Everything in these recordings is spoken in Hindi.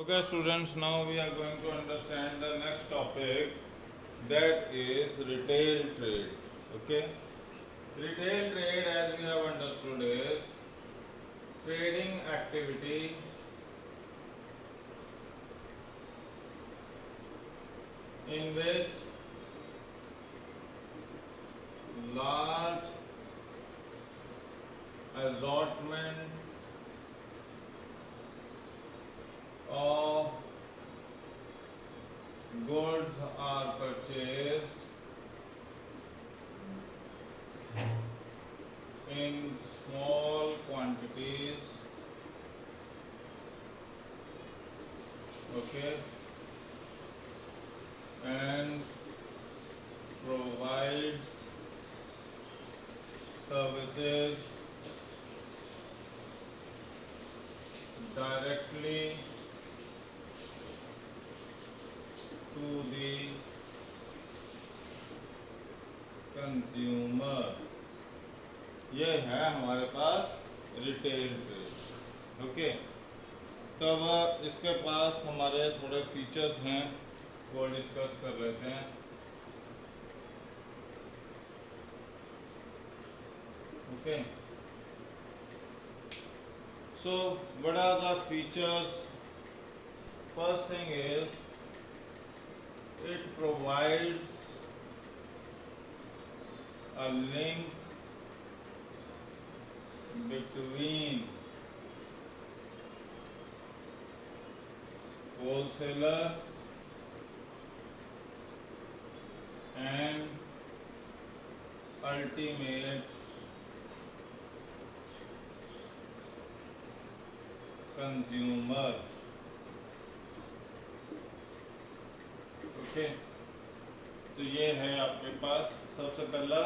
Okay, students, now we are going to understand the next topic, that is retail trade. Okay, retail trade, as we have understood, is trading activity in which large assortment of goods are purchased in small quantities. Okay, and provides services directly to the consumer. ये है हमारे पास रिटेल ट्रेड. ओके, तब इसके पास हमारे थोड़े फीचर्स हैं, वो डिस्कस कर लेते हैं. Okay, so what are the features? First thing is it provides a link between wholesaler and ultimate consumer. Okay, तो ये है आपके पास सबसे पहला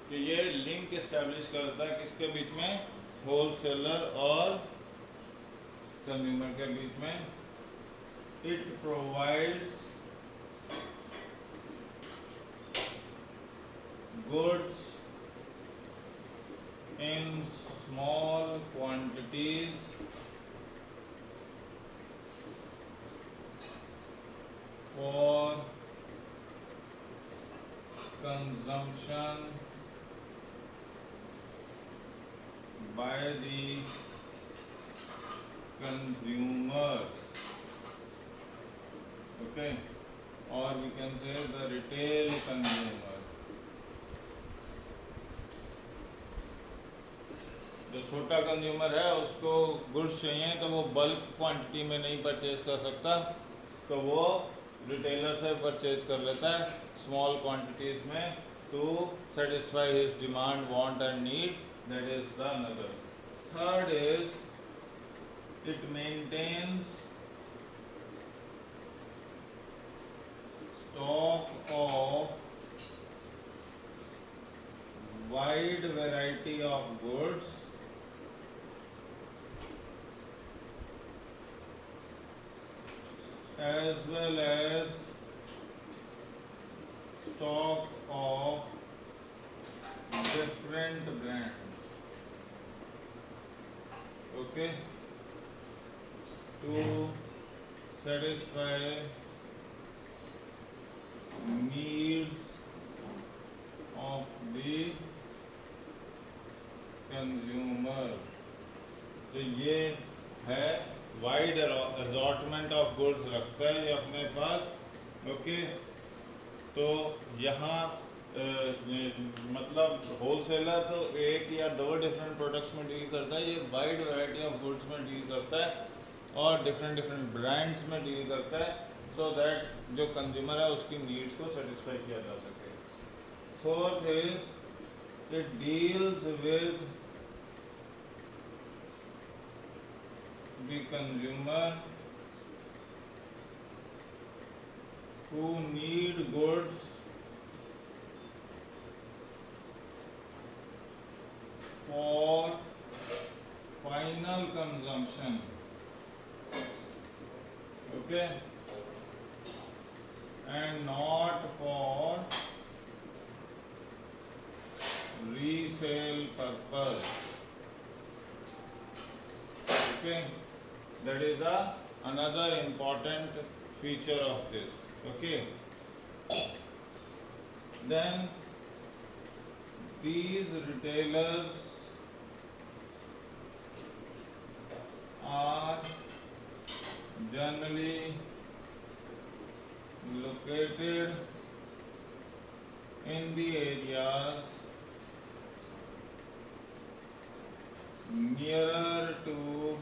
कि ये लिंक इस्टेब्लिश करता है किसके बीच में? होलसेलर और कंज्यूमर के बीच में. It provides goods in small quantities for consumption by the consumer. Okay, or we can say the retail consumer. जो छोटा कंज्यूमर है उसको गुड्स चाहिए तो वो बल्क क्वांटिटी में नहीं परचेज कर सकता, तो वो रिटेलर से परचेज कर लेता है स्मॉल क्वांटिटीज में to satisfy his demand, want and need. That is the another. Third is it maintains stock of wide variety of goods as well as stock of different brands. Okay, to satisfy needs of the consumer. तो ये है वाइड असॉर्टमेंट ऑफ गुड्स रखता है ये अपने पास. ओके, तो यहाँ मतलब होलसेलर तो एक या दो डिफरेंट प्रोडक्ट्स में डील करता है, ये वाइड वैरायटी ऑफ गुड्स में डील करता है और डिफरेंट डिफरेंट ब्रांड्स में डील करता है, सो दैट जो कंज्यूमर है उसकी नीड्स को सेटिस्फाई किया जा सके. Fourth is it deals with the consumer who need goods for final consumption. Okay, and not for resale purpose. Okay, that is the another important feature of this. Okay, then these retailers are generally located in the areas nearer to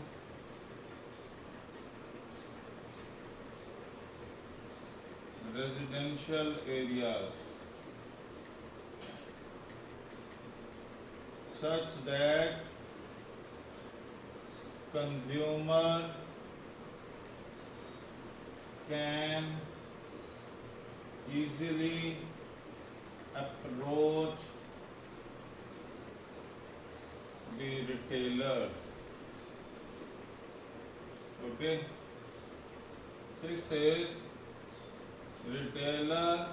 residential areas, such that consumer can easily approach the retailer. Okay. Sixth is retailer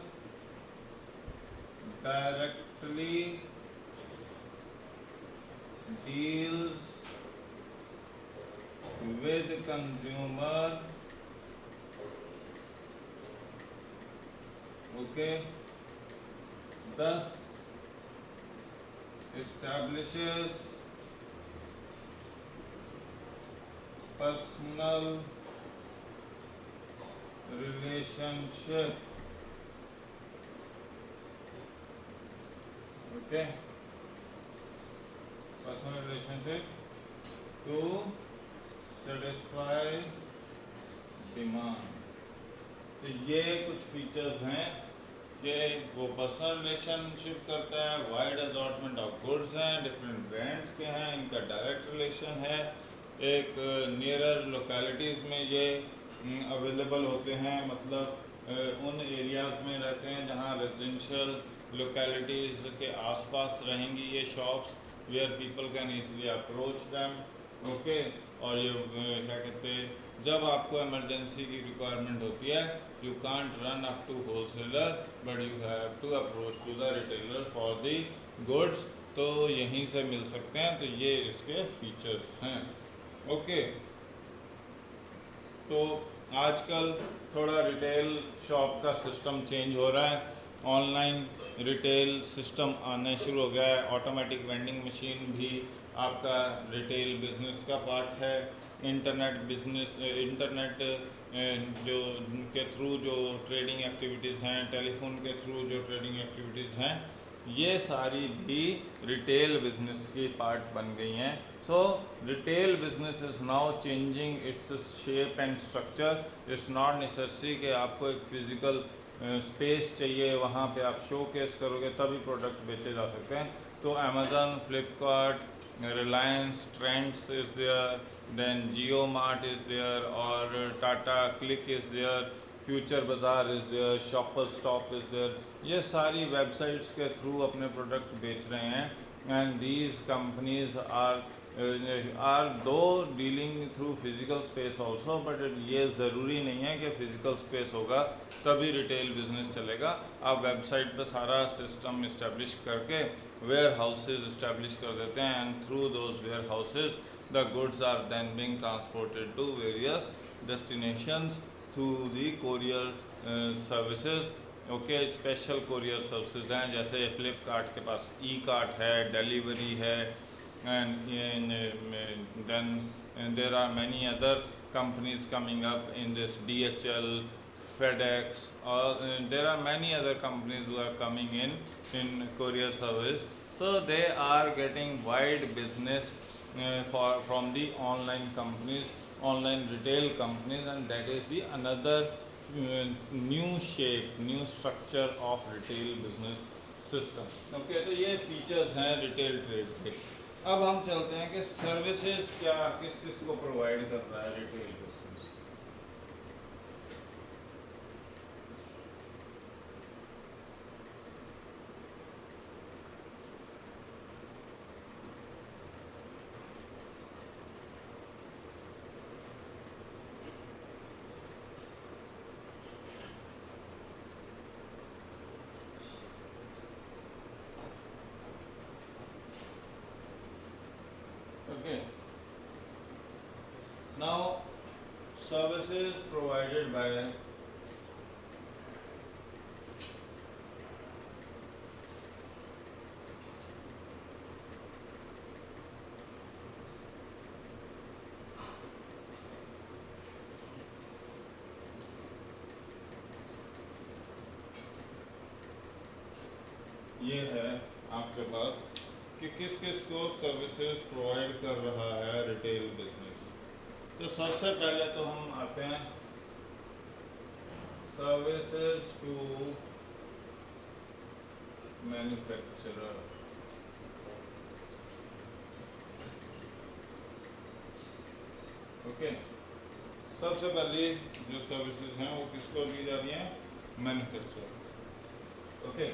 directly deals with consumer. Okay, thus establishes personal relationship. Okay, personal relationship to satisfy demand. तो ये कुछ फीचर्स हैं कि वो पर्सनल रिलेशनशिप करता है, वाइड असॉर्टमेंट ऑफ गुड्स हैं, डिफरेंट ब्रांड्स के हैं, इनका डायरेक्ट रिलेशन है, एक नियरर लोकेलिटीज़ में ये अवेलेबल होते हैं, मतलब उन एरियाज़ में रहते हैं जहाँ रेजिडेंशियल लोकेलिटीज़ के आसपास रहेंगी ये shops, where people can easily approach them. Okay, और ये क्या कहते हैं, जब आपको इमरजेंसी की रिक्वायरमेंट होती है, you can't run up to wholesaler but you have to approach to the retailer for the goods, तो यहीं से मिल सकते हैं. तो ये इसके फीचर्स हैं. ओके, तो आजकल थोड़ा रिटेल शॉप का सिस्टम चेंज हो रहा है, ऑनलाइन रिटेल सिस्टम आने शुरू हो गया है, ऑटोमेटिक वेंडिंग मशीन भी आपका रिटेल बिजनेस का पार्ट है, इंटरनेट बिजनेस, इंटरनेट जो के थ्रू जो ट्रेडिंग एक्टिविटीज़ हैं, टेलीफोन के थ्रू जो ट्रेडिंग एक्टिविटीज़ हैं, ये सारी भी रिटेल बिजनेस की पार्ट बन गई हैं. So retail business is now changing its shape and structure. It's not necessary कि आपको एक फिज़िकल स्पेस चाहिए, वहाँ पे आप शो केस करोगे तभी प्रोडक्ट बेचे जा सकते हैं. तो Amazon, Flipkart, Reliance Trends is there, then Jio Mart is there, or Tata Click is there, Future Bazaar is there, Shoppers Stop is there. ये सारी वेबसाइट्स के थ्रू अपने प्रोडक्ट बेच रहे हैं. एंड दीज कंपनीज आर दो dealing through physical space also, but ये ज़रूरी नहीं है कि फ़िज़िकल स्पेस होगा तभी रिटेल बिजनेस चलेगा. आप वेबसाइट पर सारा सिस्टम इस्टेब्लिश करके वेयर हाउसेज इस्टेब्लिश कर देते हैं, and through those warehouses the goods are then being transported to various destinations through the courier services. Okay, special courier services हैं, जैसे फ्लिपकार्ट के पास ई कार्ट है, डिलीवरी है, and then there are many other companies coming up in this, DHL, FedEx, or there are many other companies who are coming in courier service. So they are getting wide business from the online companies, online retail companies, and that is the another new shape, new structure of retail business system. Okay, तो ये features हैं retail trade के. अब हम चलते हैं कि सर्विसेज क्या किस किस को प्रोवाइड कर रहा है retail business. Okay, now services provided by ये है आपके पास कि किस किस को सर्विसेज प्रोवाइड कर रहा है रिटेल बिजनेस। तो सबसे पहले तो हम आते हैं सर्विसेज टू मैन्युफैक्चरर। ओके, सबसे पहले जो सर्विसेज हैं वो किसको दी जा रही हैं? Manufacturer. Okay,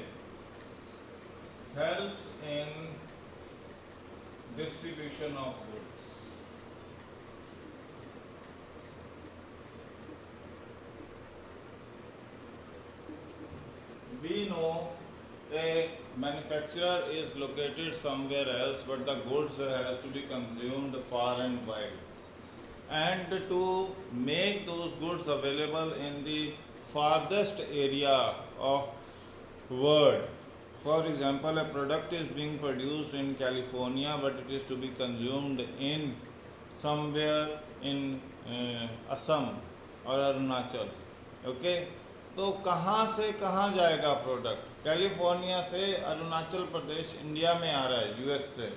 helps in distribution of goods. We know a manufacturer is located somewhere else, but the goods has to be consumed far and wide. And to make those goods available in the farthest area of world, for example, a product is being produced in California, but it is to be consumed in somewhere in Assam or Arunachal. Okay, तो कहाँ से कहाँ जाएगा प्रोडक्ट? कैलिफोर्निया से अरुणाचल प्रदेश इंडिया में आ रहा है, यूएस से।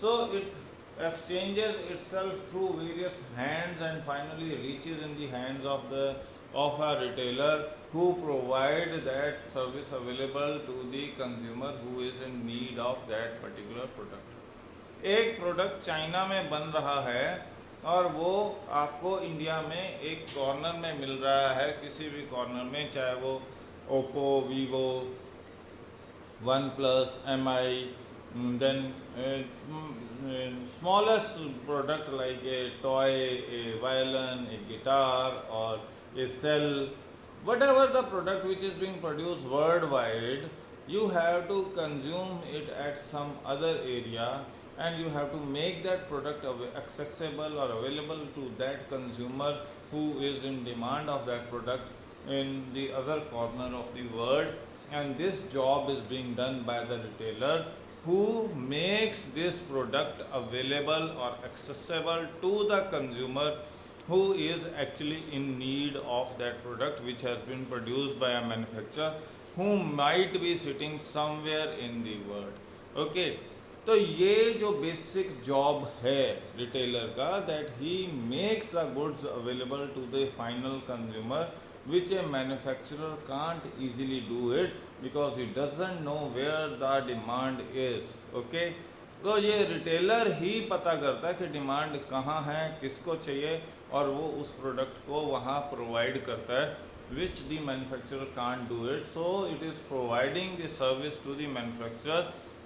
So it exchanges itself through various hands and finally reaches in the hands of a retailer who provide that service available to the consumer who is in need of that particular product. एक प्रोडक्ट चाइना में बन रहा है और वो आपको इंडिया में एक कॉर्नर में मिल रहा है, किसी भी कॉर्नर में, चाहे वो Oppo, Vivo, one plus, MI, then smallest product like a toy, a violin, a guitar or a cell, whatever the product which is being produced worldwide, you have to consume it at some other area and you have to make that product accessible or available to that consumer who is in demand of that product in the other corner of the world. And this job is being done by the retailer who makes this product available or accessible to the consumer who is actually in need of that product which has been produced by a manufacturer who might be sitting somewhere in the world. Okay, तो ये जो बेसिक जॉब है रिटेलर का, that he makes the goods available to the final consumer which a manufacturer can't easily do it because he doesn't know where the demand is. Okay, तो ये रिटेलर ही पता करता है कि डिमांड कहाँ है, किसको चाहिए, और वो उस प्रोडक्ट को वहाँ प्रोवाइड करता है which the manufacturer can't do it. So it is providing the service to the manufacturer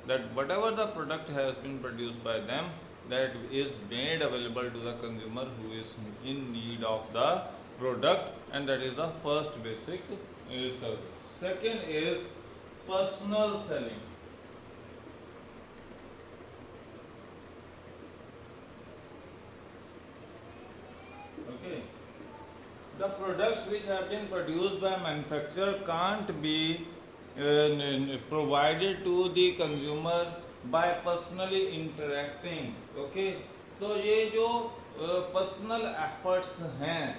that whatever the product has been produced by them, that is made available to the consumer who is in need of the product, and that is the first basic service. Second is personal selling. Okay, the products which have been produced by manufacturer can't be provided to the consumer by personally interacting. Okay, तो ये जो personal efforts हैं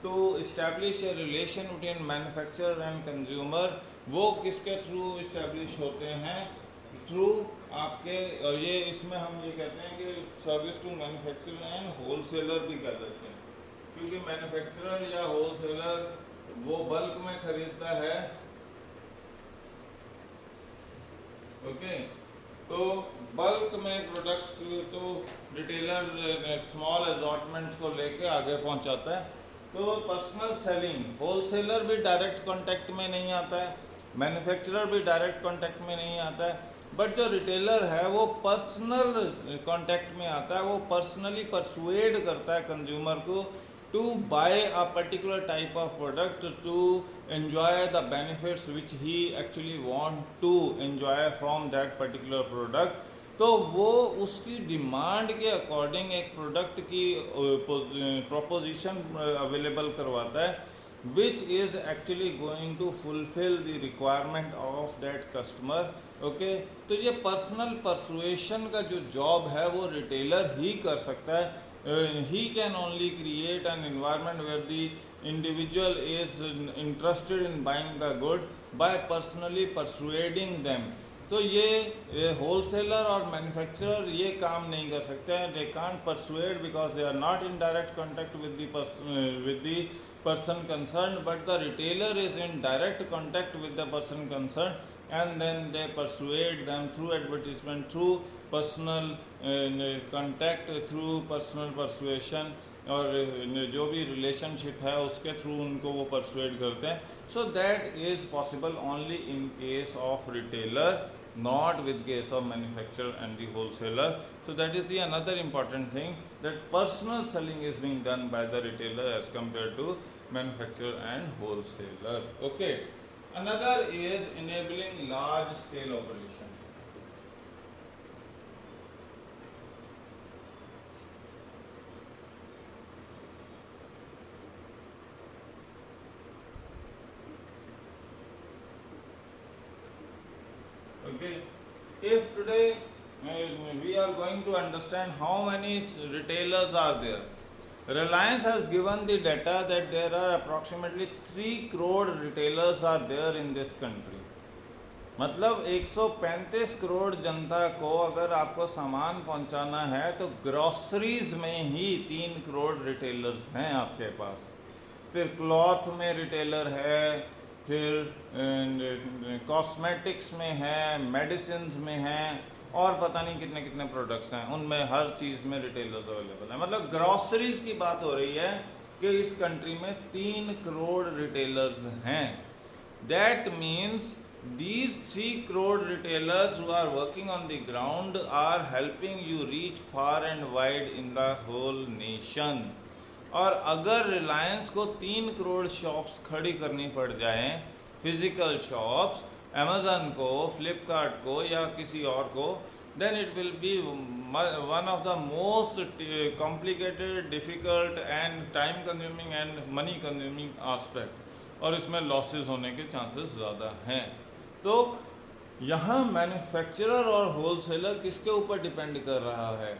to establish a relation between manufacturer and consumer, वो किसके थ्रू इस्टेब्लिश होते हैं? थ्रू आपके, ये इसमें हम ये कहते हैं कि service to manufacturer and wholesaler भी कह देते हैं, क्योंकि मैन्युफैक्चरर या होलसेलर वो बल्क में खरीदता है। ओके, तो बल्क में प्रोडक्ट्स तो रिटेलर स्मॉल असॉर्टमेंट्स को लेके आगे पहुंचाता है। तो पर्सनल सेलिंग, होलसेलर भी डायरेक्ट कांटेक्ट में नहीं आता है, मैन्युफैक्चरर भी डायरेक्ट कांटेक्ट में नहीं आता है, बट जो रिटेलर है वो पर्सनल कांटेक्ट में आता है, वो पर्सनली परसुएड करता है कंज्यूमर को to buy a particular type of product to enjoy the benefits which he actually want to enjoy from that particular product तो वो उसकी डिमांड के अकॉर्डिंग एक प्रोडक्ट की प्रोपोजिशन अवेलेबल करवाता है which is actually going to fulfil the requirement of that customer. Okay, तो ये पर्सनल परसुएशन का जो जॉब है वो रिटेलर ही कर सकता है। He can only create an environment where the individual is interested in buying the good by personally persuading them. तो ये होलसेलर और मैन्युफैक्चरर ये काम नहीं कर सकते हैं। They can't persuade because they are not in direct contact with the person concerned, but the retailer is in direct contact with the person concerned, and then they persuade them through advertisement, through personal contact, through personal persuasion, और जो भी रिलेशनशिप है उसके थ्रू उनको वो परसुएड करते हैं। So that is possible only in case of retailer, not with case of manufacturer and the wholesaler. So that is the another important thing, that personal selling is being done by the retailer as compared to manufacturer and wholesaler. Okay, another is enabling large scale operation. Okay, if today we are going to understand how many retailers are there. Reliance has given the data that there are approximately 3 crore retailers are there in this country. मतलब 135 करोड़ जनता को अगर आपको सामान पहुंचाना है तो ग्रॉसरीज में ही 3 करोड़ रिटेलर्स हैं आपके पास। फिर क्लॉथ में रिटेलर है, फिर कॉस्मेटिक्स में है, मेडिसिन्स में है, और पता नहीं कितने कितने प्रोडक्ट्स हैं, उनमें हर चीज़ में रिटेलर्स अवेलेबल है। मतलब ग्रॉसरीज की बात हो रही है कि इस कंट्री में 3 करोड़ रिटेलर्स हैं। That means these 3 crore retailers who are working on the ground are helping you reach far and wide in the whole nation. और अगर रिलायंस को 3 करोड़ शॉप्स खड़ी करनी पड़ जाएं, फिजिकल शॉप्स, अमेज़न को, फ्लिपकार्ट को या किसी और को, then it will be one of the most complicated, difficult and time consuming and money consuming aspect, और इसमें लॉसेस होने के चांसेस ज़्यादा हैं। तो यहाँ मैन्युफैक्चरर और होलसेलर किसके ऊपर डिपेंड कर रहा है?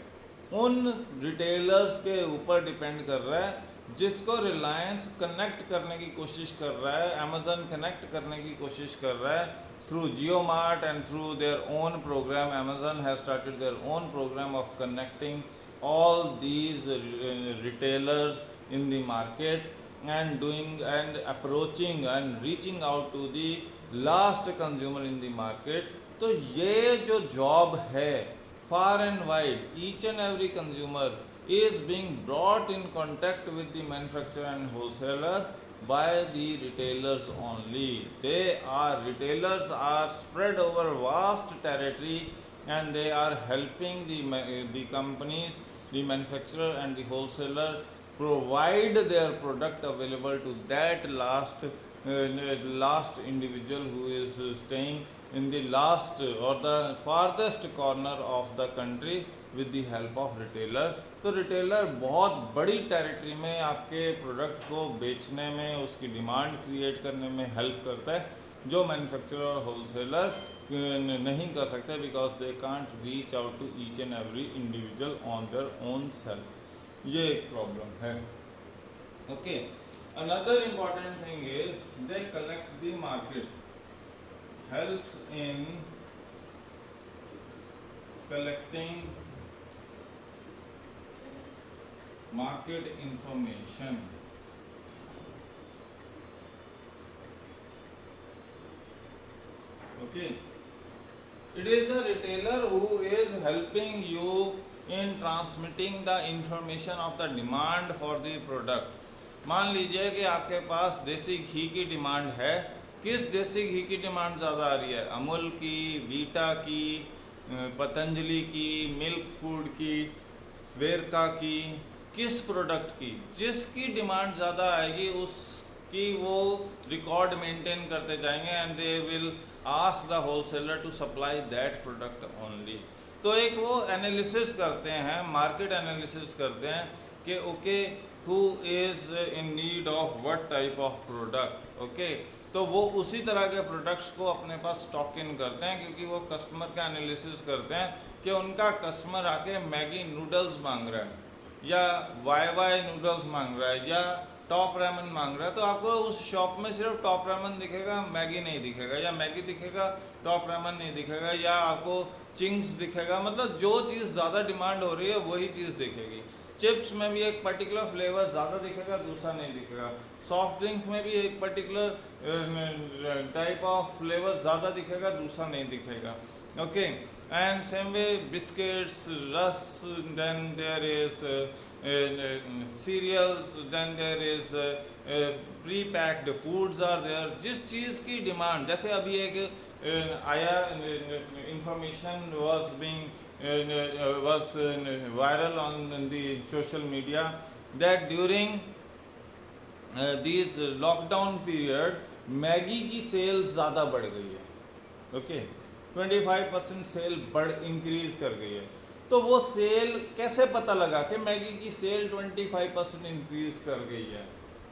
उन रिटेलर्स के ऊपर डिपेंड कर रहा है जिसको रिलायंस कनेक्ट करने की कोशिश कर रहा है, अमेज़न कनेक्ट करने की कोशिश कर रहा है through Jio mart and through their own programme. Amazon has started their own programme of connecting all these retailers in the market and doing and approaching and reaching out to the last consumer in the market. तो ये जो जॉब है far and wide, each and every consumer is being brought in contact with the manufacturer and wholesaler by the retailers only. Retailers are spread over vast territory and they are helping the companies, the manufacturer and the wholesaler provide their product available to that last individual who is staying in the last or the farthest corner of the country with the help of retailer. तो रिटेलर बहुत बड़ी टेरिटरी में आपके प्रोडक्ट को बेचने में, उसकी डिमांड क्रिएट करने में हेल्प करता है, जो मैन्युफैक्चरर और होलसेलर नहीं कर सकते, because they can't reach out to each and every individual on their own self. ये एक प्रॉब्लम है। Okay, another important thing is they collect the market, helps in collecting market information. Okay, it is the retailer who is helping you in transmitting the information of the demand for the product. मान लीजिए कि आपके पास देसी घी की डिमांड है, किस देसी घी की डिमांड ज़्यादा आ रही है? अमूल की, वीटा की, पतंजलि की, मिल्क फूड की, वेरका की, किस प्रोडक्ट की? जिसकी डिमांड ज़्यादा आएगी उसकी वो रिकॉर्ड मेंटेन करते जाएंगे and they will ask the wholesaler to supply that product only. तो एक वो एनालिसिस करते हैं, मार्केट एनालिसिस करते हैं कि okay who is in need of what type of product, okay. तो वो उसी तरह के प्रोडक्ट्स को अपने पास स्टॉक इन करते हैं, क्योंकि वो कस्टमर का एनालिसिस करते हैं कि उनका कस्टमर आके मैगी नूडल्स मांग रहा है या वाई नूडल्स मांग रहा है या टॉप रेमन मांग रहा है, तो आपको उस शॉप में सिर्फ टॉप रेमन दिखेगा, मैगी नहीं दिखेगा, या मैगी दिखेगा टॉप रेमन नहीं दिखेगा, या आपको चिंग्स दिखेगा। मतलब जो चीज़ ज़्यादा डिमांड हो रही है वही चीज़ दिखेगी। चिप्स में भी एक पर्टिकुलर फ्लेवर ज़्यादा दिखेगा, दूसरा नहीं दिखेगा। सॉफ्ट ड्रिंक में भी एक पर्टिकुलर टाइप ऑफ फ्लेवर ज़्यादा दिखेगा, दूसरा नहीं दिखेगा, okay. And same way biscuits, रस, then there is cereals, then there is pre-packed foods are there। जिस चीज़ की डिमांड, जैसे अभी एक आया information was viral on the social media that during these lockdown period Maggi की सेल ज़्यादा बढ़ गई है, ओके। 25% सेल इंक्रीज कर गई है। तो वो सेल कैसे पता लगा कि मैगी की सेल 25% इंक्रीज कर गई है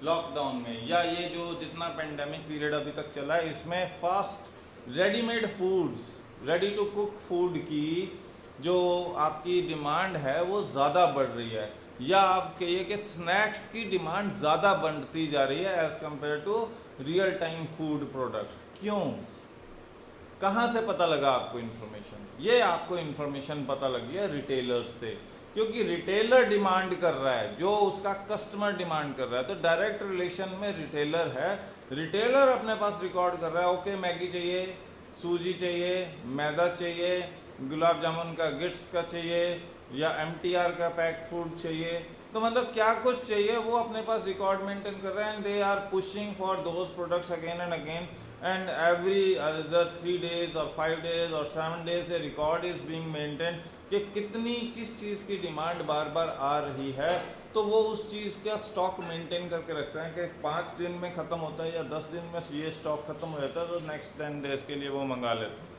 लॉकडाउन में, या ये जो जितना पेंडेमिक पीरियड अभी तक चला है इसमें fast readymade foods, ready to cook food की जो आपकी डिमांड है वो ज़्यादा बढ़ रही है, या आप कहिए कि स्नैक्स की डिमांड ज़्यादा बढ़ती जा रही है as compare to real time food products. क्यों, कहाँ से पता लगा आपको इन्फॉर्मेशन? ये आपको इन्फॉर्मेशन पता लगी है रिटेलर्स से, क्योंकि रिटेलर डिमांड कर रहा है, जो उसका कस्टमर डिमांड कर रहा है। तो डायरेक्ट रिलेशन में रिटेलर है, रिटेलर अपने पास रिकॉर्ड कर रहा है, ओके मैगी चाहिए, सूजी चाहिए, मैदा चाहिए, गुलाब जामुन का गिट्स का चाहिए, या MTR का पैक फूड चाहिए। तो मतलब क्या कुछ चाहिए वो अपने पास रिकॉर्ड मेंटेन कर रहे हैं, and they are pushing for those products again and again, and every other 3 days or 5 days or 7 days a record is being maintained कि कितनी किस चीज़ की डिमांड बार बार आ रही है। तो वो उस चीज़ का स्टॉक मेंटेन करके रखते हैं कि 5 दिन में ख़त्म होता है या 10 दिन में ये स्टॉक ख़त्म हो जाता है, तो नेक्स्ट 10 डेज़ के लिए वो मंगा लेते हैं।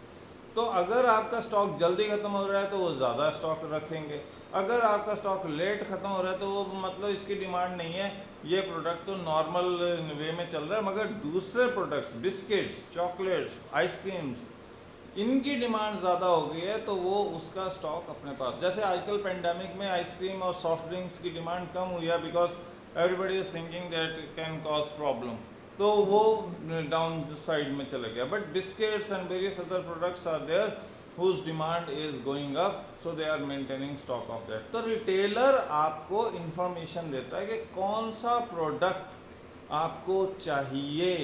तो अगर आपका स्टॉक जल्दी ख़त्म हो रहा है तो वो ज़्यादा स्टॉक रखेंगे, अगर आपका स्टॉक लेट ख़त्म हो रहा है तो वो मतलब इसकी डिमांड नहीं है, ये प्रोडक्ट तो नॉर्मल वे में चल रहा है। मगर दूसरे प्रोडक्ट्स, बिस्किट्स, चॉकलेट्स, आइसक्रीम्स, इनकी डिमांड ज़्यादा हो गई है, तो वो उसका स्टॉक अपने पास। जैसे आजकल पेंडेमिक में आइसक्रीम और सॉफ्ट ड्रिंक्स की डिमांड कम हुई है, because everybody is thinking that can cause problem, तो वो डाउन साइड में चला गया। But biscuits and various other products are there whose demand is going up, so they are maintaining stock of that। तो रिटेलर आपको इंफॉर्मेशन देता है कि कौन सा प्रोडक्ट आपको चाहिए,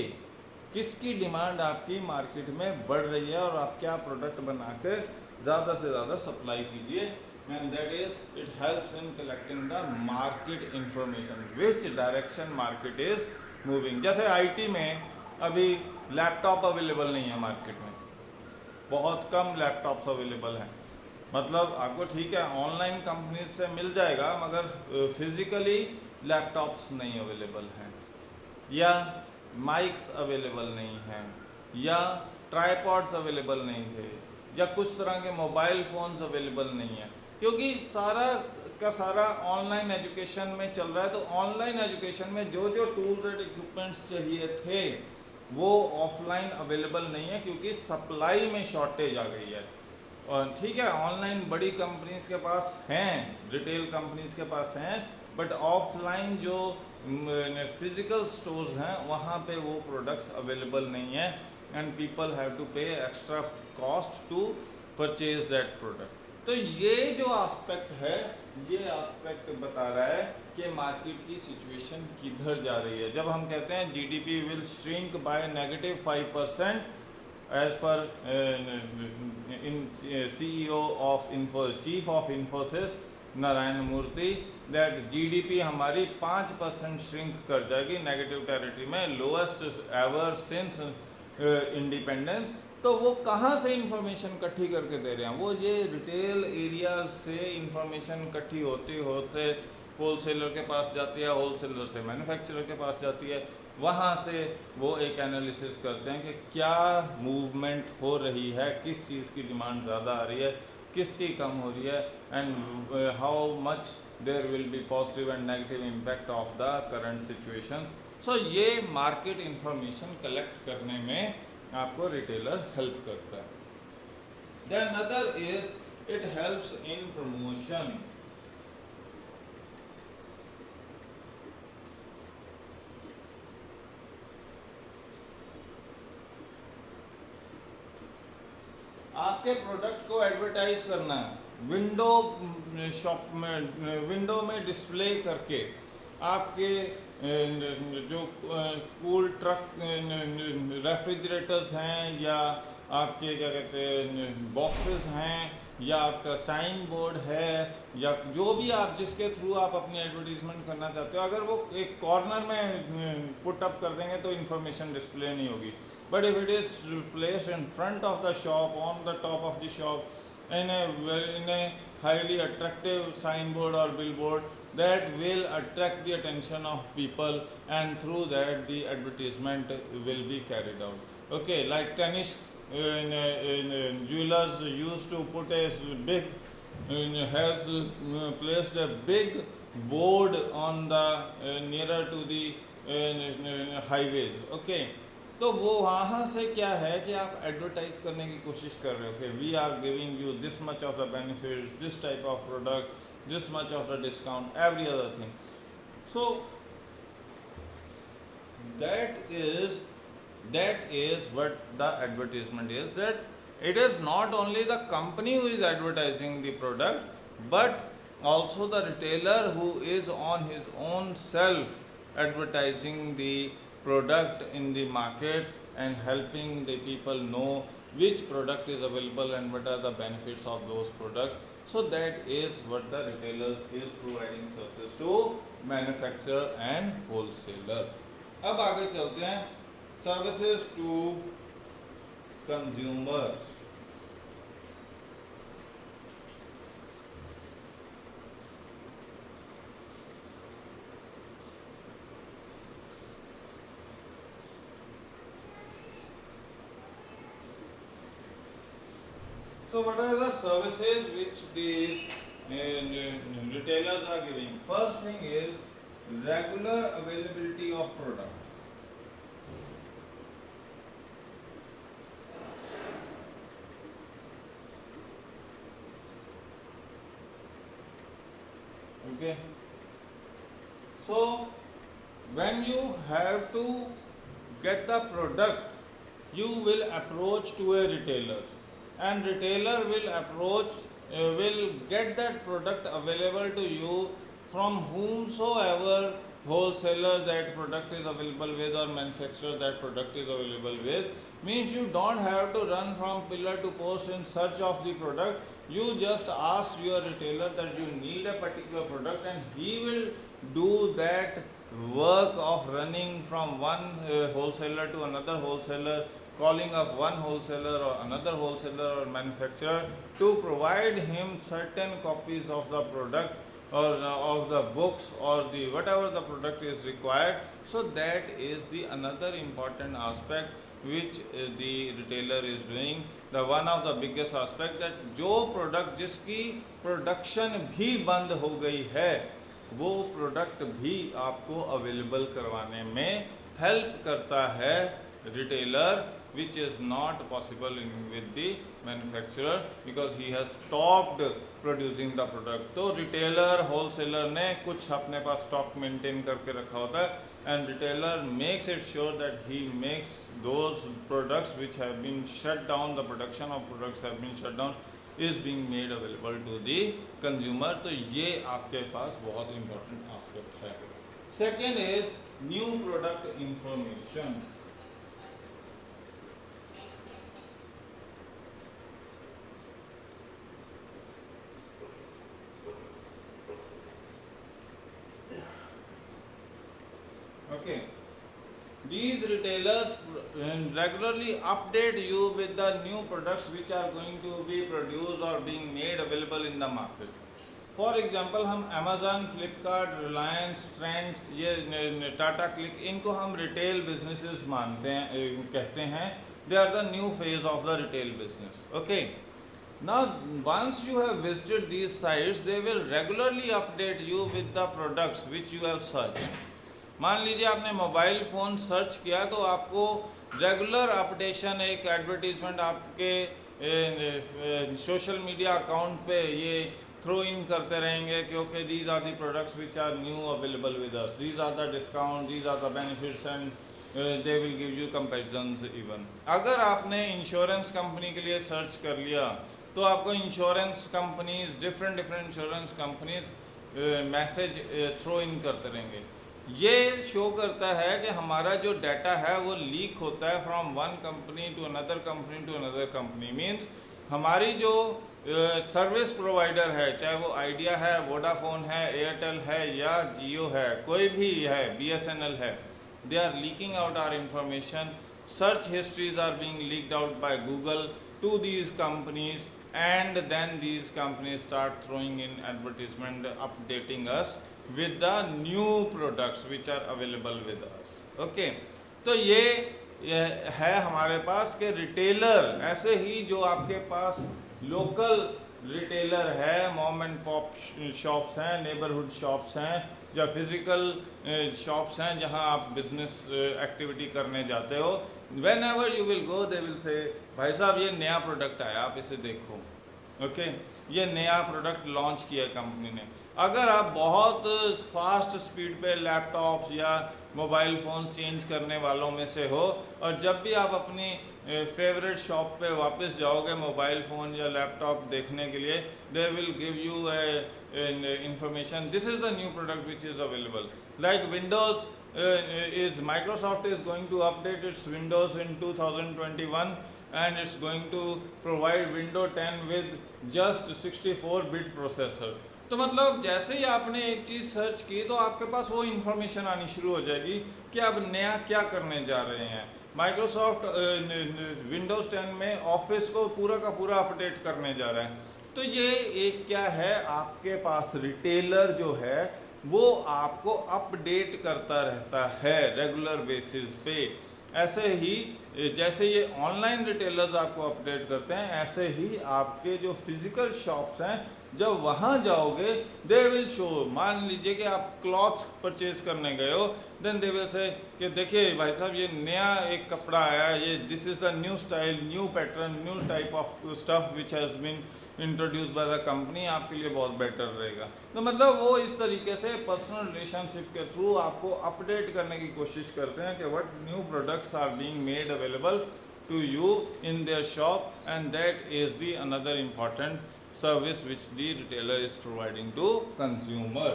किसकी डिमांड आपकी मार्केट में बढ़ रही है, और आप क्या प्रोडक्ट बना के ज़्यादा से ज़्यादा सप्लाई कीजिए, and that is it helps in collecting the market information, which direction market is moving. जैसे IT में अभी लैपटॉप अवेलेबल नहीं है मार्केट में, बहुत कम लैपटॉप्स अवेलेबल हैं। मतलब आपको ठीक है ऑनलाइन कंपनीज से मिल जाएगा, मगर फिज़िकली लैपटॉप्स नहीं अवेलेबल हैं, या माइक्स अवेलेबल नहीं हैं, या ट्राईपॉड्स अवेलेबल नहीं थे, या कुछ तरह के मोबाइल फ़ोन्स अवेलेबल नहीं हैं, क्योंकि सारा का सारा ऑनलाइन एजुकेशन में चल रहा है। तो ऑनलाइन एजुकेशन में जो जो टूल्स एंड इक्विपमेंट्स चाहिए थे वो ऑफलाइन अवेलेबल नहीं है, क्योंकि सप्लाई में शॉर्टेज आ गई है। और ठीक है ऑनलाइन बड़ी कंपनीज के पास हैं, रिटेल कंपनीज के पास हैं, बट ऑफलाइन जो फिज़िकल स्टोर्स हैं वहाँ पे वो प्रोडक्ट्स अवेलेबल नहीं है, and people have to pay extra cost to purchase that product. तो ये जो एस्पेक्ट है, ये एस्पेक्ट बता रहा है कि मार्केट की सिचुएशन किधर जा रही है। जब हम कहते हैं GDP will shrink by -5% as per CEO of chief of Infosys Narayana Murthy, that GDP हमारी 5% श्रिंक कर जाएगी नेगेटिव टेरिटरी में, लोएस्ट एवर सिंस इंडिपेंडेंस। तो वो कहाँ से इंफॉर्मेशन इकट्ठी करके दे रहे हैं? वो ये रिटेल एरिया से इंफॉर्मेशन इकट्ठी होते होते होलसेलर के पास जाती है, होलसेलर से मैन्युफैक्चरर के पास जाती है, वहाँ से वो एक एनालिसिस करते हैं कि क्या मूवमेंट हो रही है, किस चीज़ की डिमांड ज़्यादा आ रही है, किसकी कम हो रही है, and how much there will be positive and negative impact of the current situations. So ये मार्केट इंफॉर्मेशन कलेक्ट करने में आपको रिटेलर हेल्प करता है। Then another is it helps in promotion. आपके प्रोडक्ट को एडवर्टाइज करना है, विंडो शॉप में, विंडो में डिस्प्ले करके आपके जो कूल ट्रक रेफ्रिजरेटर्स हैं, या आपके क्या कहते हैं बॉक्सेस हैं, या आपका साइन बोर्ड है, या जो भी आप जिसके थ्रू आप अपनी एडवर्टीजमेंट करना चाहते हो, अगर वो एक कॉर्नर में पुट अप कर देंगे तो इन्फॉर्मेशन डिस्प्ले नहीं होगी। But if it is placed in front of the shop, on the top of the shop, in a highly attractive signboard or billboard, that will attract the attention of people, and through that the advertisement will be carried out. Okay, like tennis jewelers used to put a big has placed a big board on the nearer to the highways. Okay, तो वो वहाँ से क्या है कि आप एडवर्टाइज करने की कोशिश कर रहे हो कि we are giving you this much of the benefits, this type of product, this much of the discount, every other thing. So that is what the advertisement is, that it is not only the company who is advertising the product, but also the retailer who is on his own self advertising the product in the market and helping the people know which product is available and what are the benefits of those products. So that is what the retailer is providing services to manufacturer and wholesaler. अब आगे चलते हैं services to consumers. So what are the services which these retailers are giving? First thing is regular availability of product. Okay. So when you have to get the product, you will approach to a retailer, and retailer will get that product available to you from whomsoever wholesaler that product is available with or manufacturer that product is available with. Means you don't have to run from pillar to post in search of the product. You just ask your retailer that you need a particular product, and he will do that work of running from one wholesaler to another wholesaler, calling up one wholesaler or another wholesaler or manufacturer to provide him certain copies of the product or of the books or the whatever the product is required. So that is the another important aspect which the retailer is doing. The one of the biggest aspect that जो product जिसकी production भी बंद हो गई है, वो प्रोडक्ट भी आपको अवेलेबल करवाने में हेल्प करता है retailer, which is not possible with the manufacturer because he has stopped producing the product. तो रिटेलर होलसेलर ने कुछ अपने पास स्टॉक मेंटेन करके रखा होता है, and retailer makes it sure that he makes those products which have been shut down, the production of products have been shut down, is being made available to the consumer. तो ये आपके पास बहुत important aspect है. Second is new product information. Okay, these retailers regularly update you with the new products which are going to be produced or being made available in the market. For example हम अमेज़न, फ्लिपकार्ट, रिलायंस, ट्रेंड्स, ये टाटा क्लिक, इनको हम रिटेल बिजनेसेस मानते हैं, कहते हैं they are the new phase of the retail business. Okay, Now, once you have visited these sites, they will regularly update you with the products which you have searched. मान लीजिए आपने मोबाइल फ़ोन सर्च किया तो आपको रेगुलर अपडेशन, एक एडवर्टीजमेंट आपके सोशल मीडिया अकाउंट पे ये थ्रो इन करते रहेंगे, क्योंकि these are the products which are new available with us, these are the discount, these are the benefits and they will give you comparisons even. अगर आपने इंश्योरेंस कंपनी के लिए सर्च कर लिया तो आपको insurance companies, different insurance companies message throw in करते रहेंगे। ये शो करता है कि हमारा जो डाटा है वो लीक होता है from one company to another company to another company. Means हमारी जो सर्विस प्रोवाइडर है, चाहे वो आइडिया है, वोडाफोन है, एयरटेल है या जियो है, कोई भी है, BSNL है, they are leaking out our information. Search histories are being leaked out by Google to these companies, and then these companies start throwing in advertisement updating us with the new products which are available with us. Okay, तो ये है हमारे पास के रिटेलर, ऐसे ही जो आपके पास लोकल रिटेलर है, मॉम एंड पॉप शॉप्स हैं, नेबरहुड शॉप्स हैं, या फिज़िकल शॉप्स हैं जहां आप बिजनेस एक्टिविटी करने जाते हो। When ever you will go they will say भाई साहब ये नया प्रोडक्ट आया, आप इसे देखो। ओके, ये नया प्रोडक्ट लॉन्च किया कंपनी ने। अगर आप बहुत फास्ट स्पीड पे लैपटॉप्स या मोबाइल फ़ोन चेंज करने वालों में से हो, और जब भी आप अपनी फेवरेट शॉप पे वापस जाओगे मोबाइल फ़ोन या लैपटॉप देखने के लिए, दे will give you information, this is the new product which is available. Like Windows is Microsoft is going to update its Windows in 2021, and it's going to provide Windows 10 with just 64-bit processor. तो मतलब जैसे ही आपने एक चीज़ सर्च की तो आपके पास वो इन्फॉर्मेशन आनी शुरू हो जाएगी कि अब नया क्या करने जा रहे हैं। माइक्रोसॉफ्ट विंडोज़ 10 में ऑफिस को पूरा का पूरा अपडेट करने जा रहा है। तो ये एक क्या है, आपके पास रिटेलर जो है वो आपको अपडेट करता रहता है रेगुलर बेसिस पे। ऐसे ही जैसे ये ऑनलाइन रिटेलर्स आपको अपडेट करते हैं, ऐसे ही आपके जो फिजिकल शॉप्स हैं, जब वहाँ जाओगे दे विल शो। मान लीजिए कि आप क्लॉथ परचेज करने गए हो, देन दे विल से कि देखिए भाई साहब ये नया एक कपड़ा आया है, ये this is the new style, new pattern, new type of stuff which has been introduce by the company, आपके लिए बहुत बेटर रहेगा। तो मतलब वो इस तरीके से पर्सनल रिलेशनशिप के थ्रू आपको अपडेट करने की कोशिश करते हैं कि what new products are being made available to you in their shop, and that is the another important service which the retailer is providing to consumer.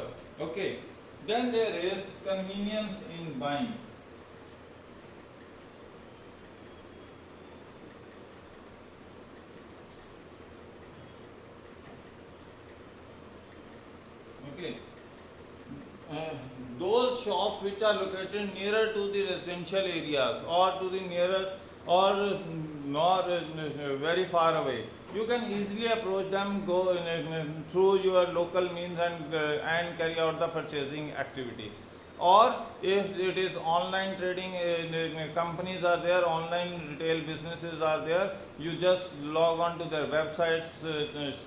Okay, then there is convenience in buying. Okay, those shops which are located nearer to the residential areas or to the nearer or not very far away, you can easily approach them, go through your local means and carry out the purchasing activity. Or if it is online trading, companies are there, online retail businesses are there, you just log on to their websites,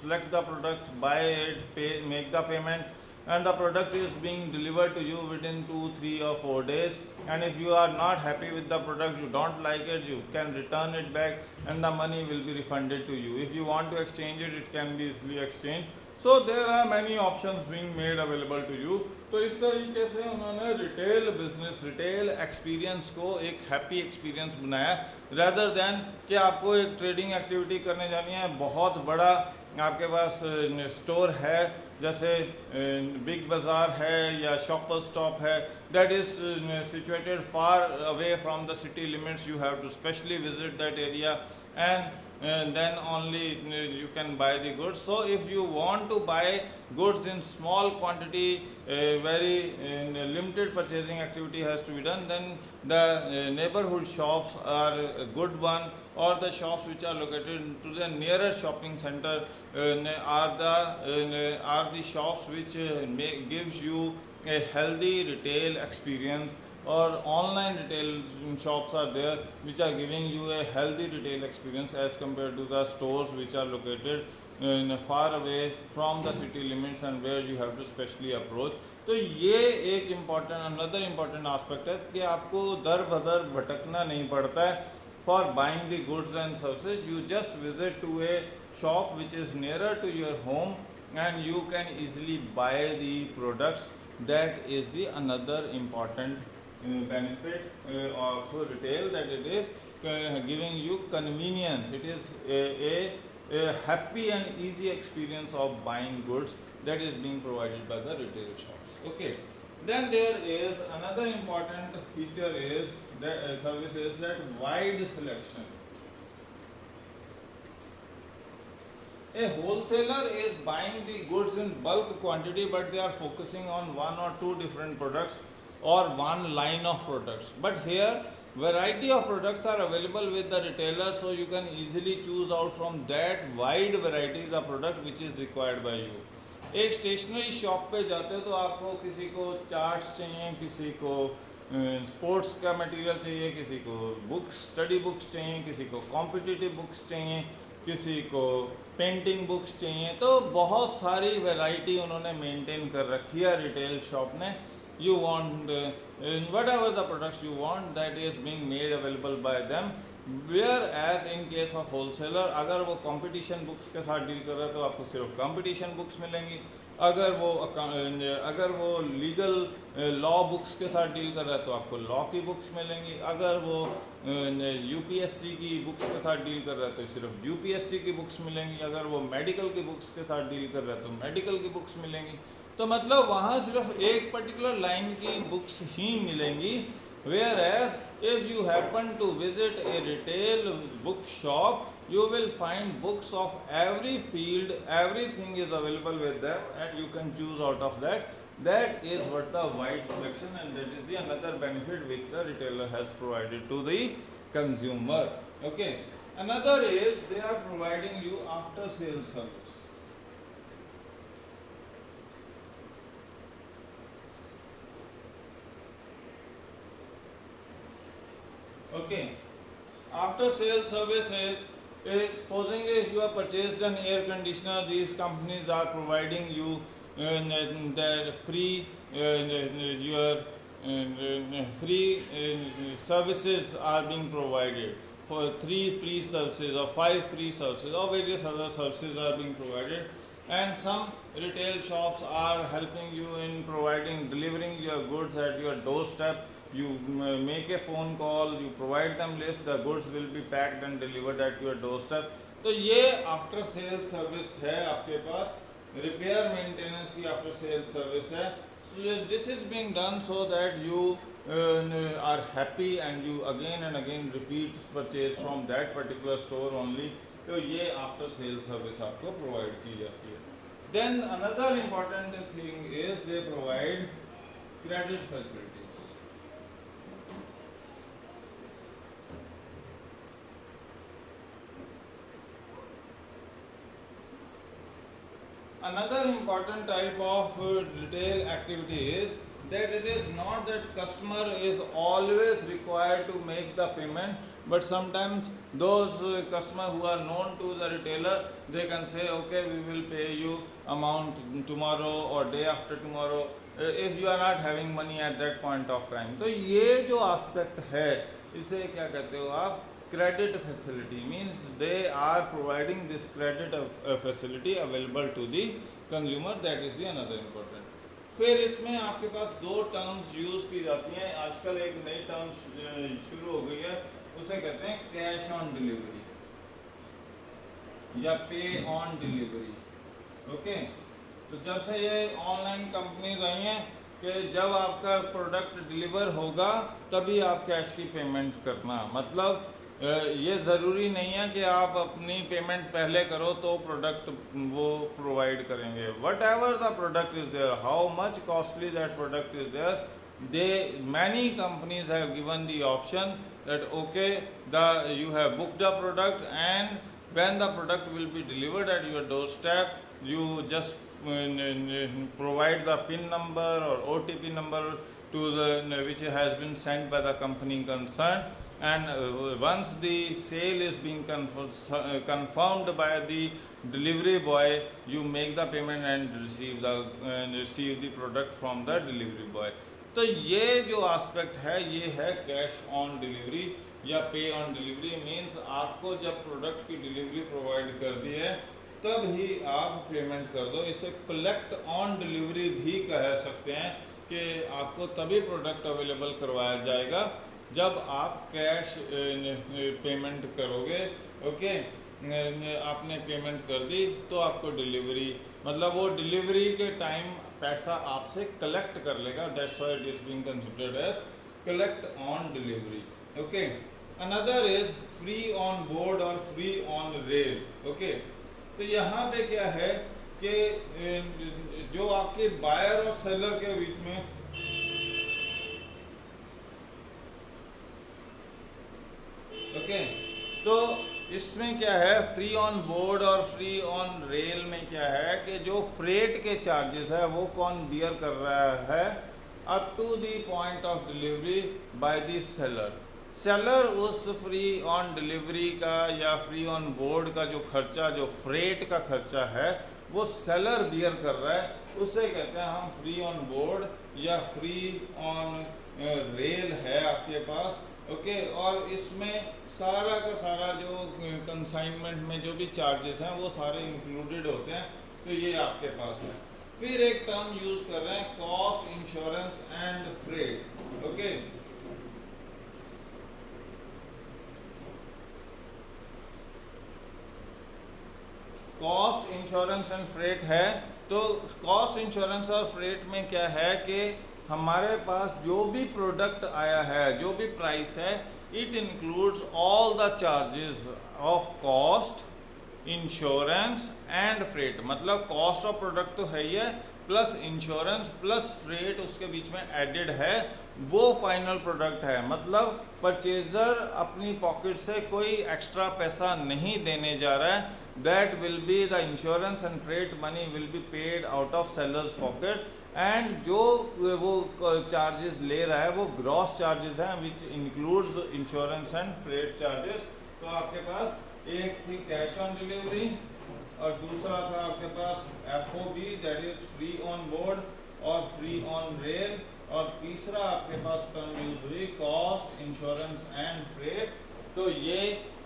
select the product, buy it, pay, make the payments, and the product is being delivered to you within 2, 3 or 4 days. And if you are not happy with the product, you don't like it, you can return it back and the money will be refunded to you. If you want to exchange it, it can be easily exchanged. So there are many options being made available to you. तो इस तरीके से उन्होंने रिटेल बिजनेस, रिटेल एक्सपीरियंस को एक हैप्पी एक्सपीरियंस बनाया, रैदर देन कि आपको एक ट्रेडिंग एक्टिविटी करने जानी है, बहुत बड़ा आपके पास स्टोर है, जैसे बिग बाज़ार है या शॉपर स्टॉप है, that is situated far away from the city limits, you have to specially visit that area and then only you can buy the goods. So if you want to buy goods in small quantity, very limited purchasing activity has to be done, then the neighborhood shops are a good one, or the shops which are located to the nearest shopping center are the shops which gives you a healthy retail experience or online retail shops are there which are giving you a healthy retail experience as compared to the stores which are located far away from the city limits and where you have to specially approach. तो ये एक इम्पॉर्टेंट अनदर इम्पॉर्टेंट आस्पेक्ट है कि आपको दर बदर भटकना नहीं पड़ता है for buying the goods and services. You just visit to a shop which is nearer to your home and you can easily buy the products. That is the another important benefit of retail, that it is giving you convenience. It is a happy and easy experience of buying goods that is being provided by the retail shops. Okay, then there is another important feature is that service is that wide selection. A wholesaler is buying the goods in bulk quantity, but they are focusing on one or two different products or one line of products. But here, variety of products are available with the retailer, so you can easily choose out from that wide variety the product which is required by you. एक स्टेशनरी शॉप पे जाते हो तो आपको किसी को चार्ट्स चाहिए, किसी को स्पोर्ट्स का मटेरियल चाहिए, किसी को बुक्स स्टडी बुक्स चाहिए, किसी को कॉम्पिटिटिव बुक्स चाहिए, किसी को पेंटिंग बुक्स चाहिए. तो बहुत सारी वैरायटी उन्होंने मेंटेन कर रखी है रिटेल शॉप ने. You want whatever the products you want that is being made available by them. Whereas in case of wholesaler, अगर वो कंपटीशन बुक्स के साथ डील कर रहा है तो आपको सिर्फ कंपटीशन बुक्स मिलेंगी. अगर वो लीगल लॉ बुक्स के साथ डील कर रहा है तो आपको लॉ की बुक्स मिलेंगी. अगर वो यूपीएससी की बुक्स के साथ डील कर रहा है तो सिर्फ यूपीएससी की बुक्स मिलेंगी. अगर वो मेडिकल की बुक्स के साथ डील कर रहा है तो मेडिकल की बुक्स मिलेंगी. तो मतलब वहाँ सिर्फ एक पर्टिकुलर लाइन की बुक्स ही मिलेंगी. Whereas if you happen to visit a retail book shop, you will find books of every field, everything is available with them and you can choose out of that. That is what the wide selection, and that is the another benefit which the retailer has provided to the consumer. Okay. Another is they are providing you after sales service. Okay, after sales services, supposing if you have purchased an air conditioner, these companies are providing you their free free services are being provided. For 3 free services or 5 free services or various other services are being provided, and some retail shops are helping you in delivering your goods at your doorstep. You make a phone call, you provide them list, the goods will be packed and delivered at your doorstep. तो ये आफ्टर सेल सर्विस है आपके पास. रिपेयर मेंटेनेंस की आफ्टर सेल सर्विस है. So this is being done so that you are happy and you again and again repeat purchase from that particular store only. तो ये आफ्टर सेल सर्विस आपको प्रोवाइड की जाती है. Then another important thing is they provide credit facilities. Another important type of retail activity is that it is not that customer is always required to make the payment, but sometimes those customers who are known to the retailer, they can say okay, we will pay you amount tomorrow or day after tomorrow if you are not having money at that point of time. तो ये जो aspect है इसे क्या कहते हो आप? Credit facility means they are providing this credit facility available to the consumer. That is the another important. फिर इसमें आपके पास 2 टर्म्स यूज की जाती हैं. आजकल एक नई टर्म शुरू हो गई है, उसे कहते हैं कैश ऑन डिलीवरी या पे ऑन डिलीवरी. ओके, तो जब से ये ऑनलाइन कंपनीज आई हैं कि जब आपका प्रोडक्ट डिलीवर होगा तभी आप कैश की पेमेंट करना. मतलब ये ज़रूरी नहीं है कि आप अपनी पेमेंट पहले करो तो प्रोडक्ट वो प्रोवाइड करेंगे. Whatever the product is there, how much costly that product is there, they many companies have given the option that okay you have booked a product and when the product will be delivered at your doorstep, you just provide the PIN number or OTP number to the which has been sent by the company concerned, and once the sale is being confirmed by the delivery boy, you make the payment and receive the product from the delivery boy. तो ये जो एस्पेक्ट है ये है कैश ऑन डिलीवरी या पे ऑन डिलीवरी। मीन्स आपको जब प्रोडक्ट की डिलीवरी प्रोवाइड कर दी है तब ही आप पेमेंट कर दो। इसे कलेक्ट ऑन डिलीवरी भी कह सकते हैं कि आपको तभी प्रोडक्ट अवेलेबल करवाया जाएगा जब आप कैश पेमेंट करोगे। ओके, आपने पेमेंट कर दी तो आपको डिलीवरी, मतलब वो डिलीवरी के टाइम पैसा आपसे कलेक्ट कर लेगा। That's why it is being considered as collect on delivery. Okay, another is free on board और फ्री ऑन रेल। ओके, तो यहाँ पे क्या है कि जो आपके बायर और सेलर के बीच में तो इसमें क्या है, फ्री ऑन बोर्ड और फ्री ऑन रेल में क्या है कि जो फ्रेट के चार्जेस है वो कौन बियर कर रहा है, up to the point of delivery by the seller. Seller उस फ्री ऑन डिलीवरी का या फ्री ऑन बोर्ड का जो खर्चा, जो फ्रेट का खर्चा है वो सेलर बियर कर रहा है, उसे कहते हैं हम फ्री ऑन बोर्ड या फ्री ऑन रेल है आपके पास। ओके, और इसमें सारा का सारा जो कंसाइनमेंट में जो भी चार्जेस हैं वो सारे इंक्लूडेड होते हैं। तो ये आपके पास है। फिर एक टर्म यूज कर रहे हैं, cost, insurance and freight. Okay, cost, insurance and freight है। तो कॉस्ट, इंश्योरेंस और फ्रेट में क्या है कि हमारे पास जो भी प्रोडक्ट आया है, जो भी प्राइस है, it includes all the charges of cost, insurance and freight. मतलब कॉस्ट ऑफ प्रोडक्ट तो है ही है, प्लस इंश्योरेंस प्लस फ्रेट उसके बीच में एडेड है, वो फाइनल प्रोडक्ट है। मतलब परचेजर अपनी पॉकेट से कोई एक्स्ट्रा पैसा नहीं देने जा रहा है। That will be the insurance and freight money will be paid out of sellers pocket, and जो वो चार्जेस ले रहा है वो ग्रॉस चार्जेस हैं which includes insurance and freight charges. तो आपके पास एक थी कैश ऑन डिलीवरी और दूसरा था आपके पास FOB, that is free on board और फ्री ऑन रेल, और तीसरा आपके पास टर्म यूज हुई कॉस्ट, इंश्योरेंस एंड फ्रेट। तो ये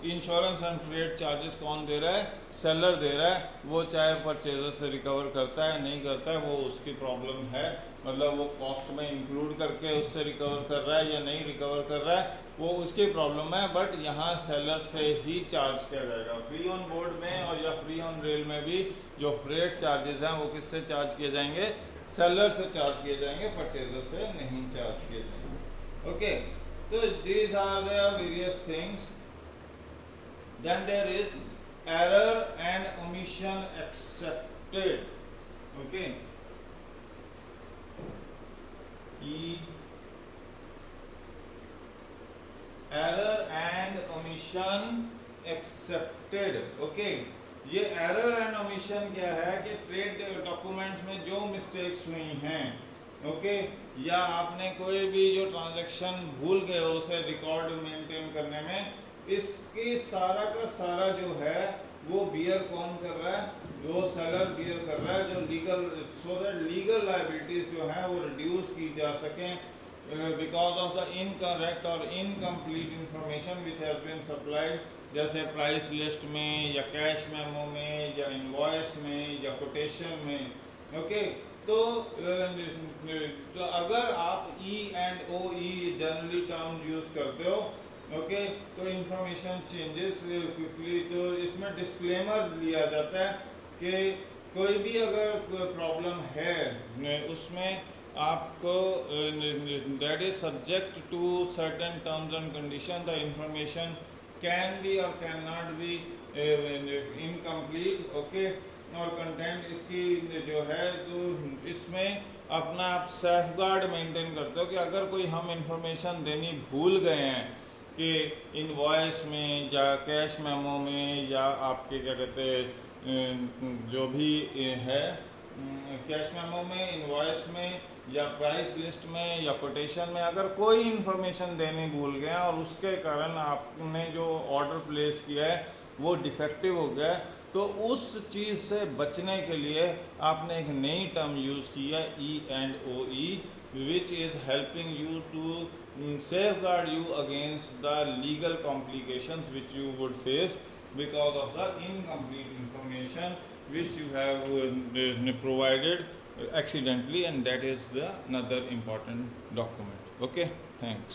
इंश्योरेंस एंड फ्रेट चार्जेस कौन दे रहा है, सेलर दे रहा है। वो चाहे परचेजर से रिकवर करता है नहीं करता है वो उसकी प्रॉब्लम है, मतलब वो कॉस्ट में इंक्लूड करके उससे रिकवर कर रहा है या नहीं रिकवर कर रहा है वो उसकी प्रॉब्लम है। बट यहाँ सेलर से ही चार्ज किया जाएगा। फ्री ऑन बोर्ड में और या फ्री ऑन रेल में भी जो फ्रेट चार्जेस हैं वो किससे चार्ज किए जाएंगे, सेलर से चार्ज किए जाएंगे, परचेजर से नहीं चार्ज किए जाएंगे। ओके, तो these are the various things. Then there is error and omission accepted. Okay. Error and omission accepted. Okay. ये error and omission क्या है कि ट्रेड डॉक्यूमेंट्स में जो मिस्टेक्स हुई हैं, ओके, या आपने कोई भी जो ट्रांजैक्शन भूल गए हो उसे रिकॉर्ड मेंटेन करने में, इसकी सारा का सारा जो है वो बियर कौन कर रहा है, वो सेलर बियर कर रहा है। जो legal, so that legal liabilities जो हैं वो रिड्यूस की जा सकें बिकॉज ऑफ द इनकरेक्ट और incomplete information which has been supplied, जैसे प्राइस लिस्ट में या कैश मेमो में या इनवॉइस में या कोटेशन में। ओके, तो अगर आप E&OE जनरली टर्म यूज करते हो, ओके, तो इंफॉर्मेशन चेंजेस क्विकली, तो इसमें डिस्क्लेमर लिया जाता है कि कोई भी अगर प्रॉब्लम है उसमें आपको that is subject to certain terms and condition, the information can be और can not be incomplete. Okay, और कंटेंट इसकी जो है तो इसमें अपना आप सेफ गार्ड मेंटेन करते हो कि अगर कोई हम इंफॉर्मेशन देनी भूल गए हैं कि इनवॉइस में या कैश मेमो में या आपके क्या कहते हैं जो भी है कैश मेमो में, इनवॉइस में या प्राइस लिस्ट में या कोटेशन में अगर कोई इन्फॉर्मेशन देनी भूल गए और उसके कारण आपने जो ऑर्डर प्लेस किया है वो डिफेक्टिव हो गया है, तो उस चीज़ से बचने के लिए आपने एक नई टर्म यूज़ की है E&OE, which is helping you to safeguard you against the legal complications which you would face because of the incomplete information which you have provided accidentally, and that is the another important document. Okay, thanks.